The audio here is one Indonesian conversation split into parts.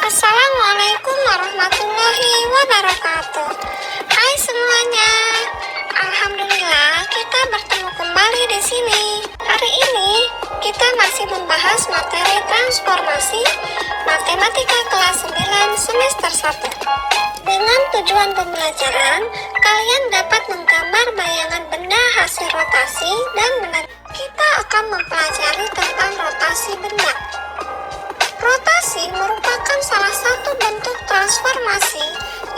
Assalamualaikum warahmatullahi wabarakatuh. Hai semuanya. Alhamdulillah kita bertemu kembali di sini. Hari ini kita masih membahas materi transformasi matematika kelas 9 semester 1. Dengan tujuan pembelajaran, kalian dapat menggambar bayangan benda hasil rotasi dan kita akan mempelajari tentang rotasi benda. Rotasi merupakan salah satu bentuk transformasi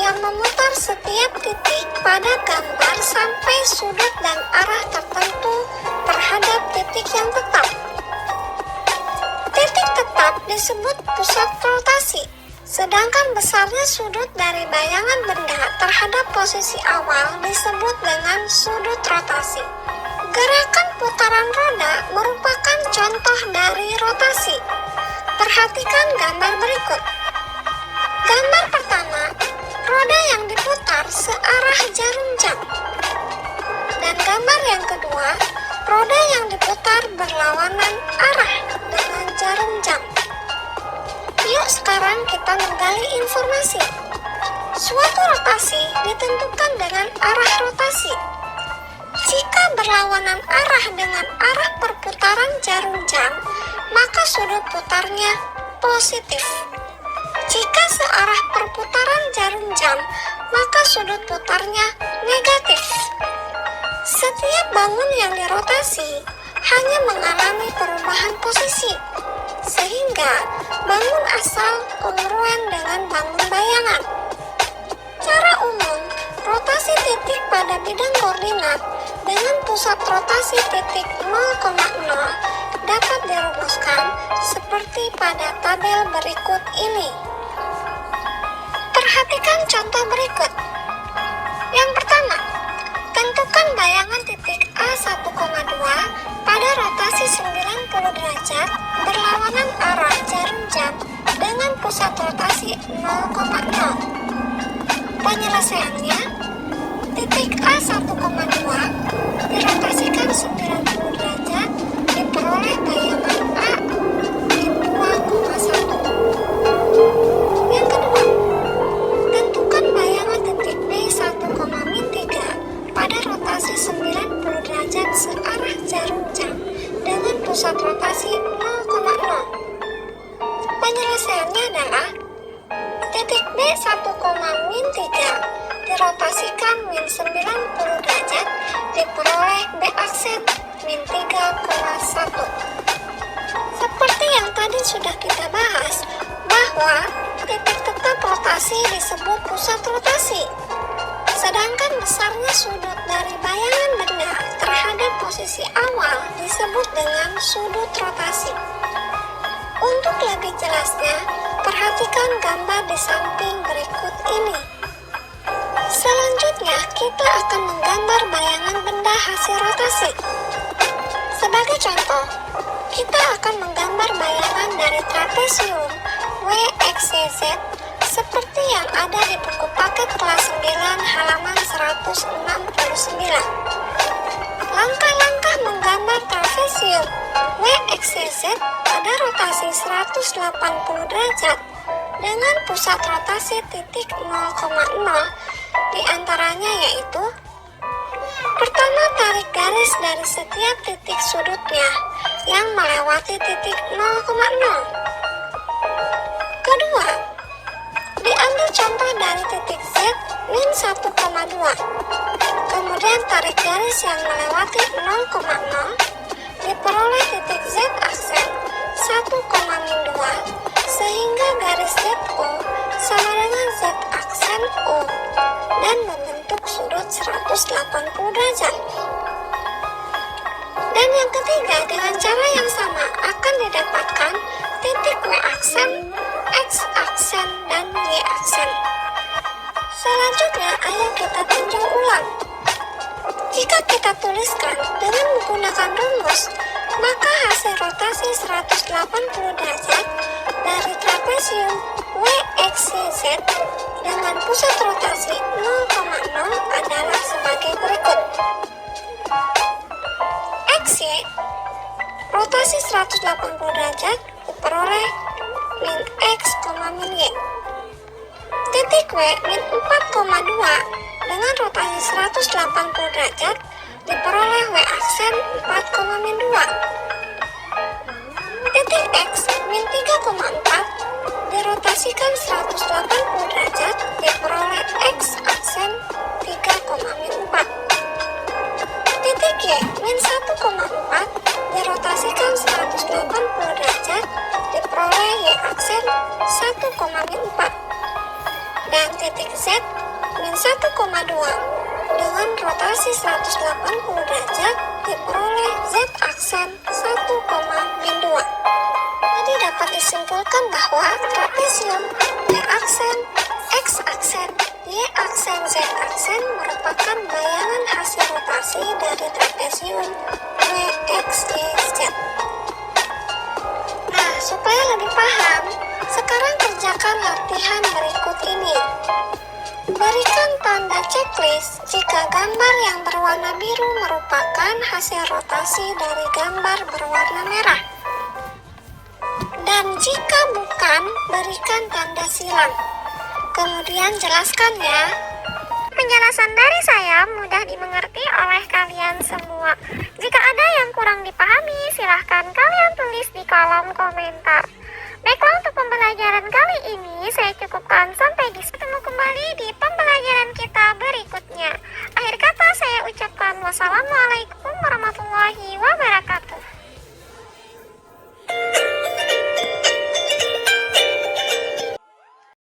yang memutar setiap titik pada gambar sampai sudut dan arah tertentu terhadap titik yang tetap. Titik tetap disebut pusat rotasi, sedangkan besarnya sudut dari bayangan benda terhadap posisi awal disebut dengan sudut rotasi. Gerakan putaran roda merupakan contoh dari rotasi. Perhatikan gambar berikut. Gambar pertama, roda yang diputar searah jarum jam. Dan gambar yang kedua, roda yang diputar berlawanan arah dengan jarum jam. Yuk sekarang kita menggali informasi. Suatu rotasi ditentukan dengan arah rotasi. Jika berlawanan arah dengan arah perputaran jarum jam, maka sudut putarnya positif. Jika searah perputaran jarum jam, maka sudut putarnya negatif. Setiap bangun yang dirotasi hanya mengalami perubahan posisi, sehingga bangun asal kongruen dengan bangun bayangan. Cara umum, rotasi titik pada bidang koordinat dengan pusat rotasi titik 0,0 dapat dirumuskan seperti pada tabel berikut ini. Perhatikan contoh berikut. Yang pertama, tentukan bayangan titik A1,2 pada rotasi 90 derajat berlawanan arah jarum jam dengan pusat rotasi 0,0. Penyelesaiannya, titik A1,2 dirotasikan 90 derajat diperoleh bayangan A di 2,1. Yang kedua, tentukan bayangan titik B1,-3 pada rotasi 90 derajat searah jarum jam dengan pusat rotasi 0,0. Penyelesaiannya adalah titik B1,-3 dirotasikan -90 derajat diperoleh B aksen -3,1. Seperti yang tadi sudah kita bahas, bahwa titik tetap rotasi disebut pusat rotasi, sedangkan besarnya sudut dari bayangan benda terhadap posisi awal disebut dengan sudut rotasi. Untuk lebih jelasnya, perhatikan gambar di samping berikut ini. Selanjutnya, kita akan menggambar bayangan benda hasil rotasi. Sebagai contoh, kita akan menggambar bayangan dari trapesium WXYZ seperti yang ada di buku paket kelas 9 halaman 169. Langkah-langkah menggambar trapesium WXYZ pada rotasi 180 derajat dengan pusat rotasi titik 0,0 diantaranya yaitu: pertama, tarik garis dari setiap titik sudutnya yang melewati titik 0,0. Kedua, diambil contoh dari titik Z min 1,2. Kemudian tarik garis yang melewati 0,0 diperoleh titik Z aksen 1,-2 sehingga garis ZO sama dengan Z aksen O dan membentuk sudut 180 derajat. Dan yang ketiga, dengan cara yang sama akan didapatkan titik W aksen, X aksen, dan Y aksen. Selanjutnya, ayo kita tinjau ulang. Jika kita tuliskan dengan menggunakan rumus, maka hasil rotasi 180 derajat dari trapesium WXYZ dengan pusat rotasi 0,0 adalah sebagai berikut. XY, rotasi 180 derajat diperoleh min X, min Y. Titik W min 4,2 dengan rotasi 180 derajat diperoleh W aksen 4,2. Titik X min 3,4 dirotasikan 180 derajat diperoleh X aksen 3,4. Titik Y min 1,4 dirotasikan 180 derajat diperoleh Y aksen 1,4. Dan titik Z min 1,2 dengan rotasi 180 derajat diperoleh Z aksen 1,2. Jadi dapat disimpulkan bahwa trapesium Y aksen, X aksen, Y aksen, Z aksen merupakan bayangan hasil rotasi dari trapesium Y, X, Y, Z. Nah, supaya lebih paham, sekarang kerjakan latihan berikut ini. Berikan tanda checklist jika gambar yang berwarna biru merupakan hasil rotasi dari gambar berwarna merah. Dan jika bukan, berikan tanda silang. Kemudian jelaskan ya. Penjelasan dari saya mudah dimengerti oleh kalian semua. Jika ada yang kurang dipahami, silahkan kalian tulis di kolom komentar. Baiklah, untuk pembelajaran kali ini saya cukupkan sampai di sini. Ketemu kembali di pembelajaran kita berikutnya. Akhir kata saya ucapkan wassalamualaikum warahmatullahi wabarakatuh.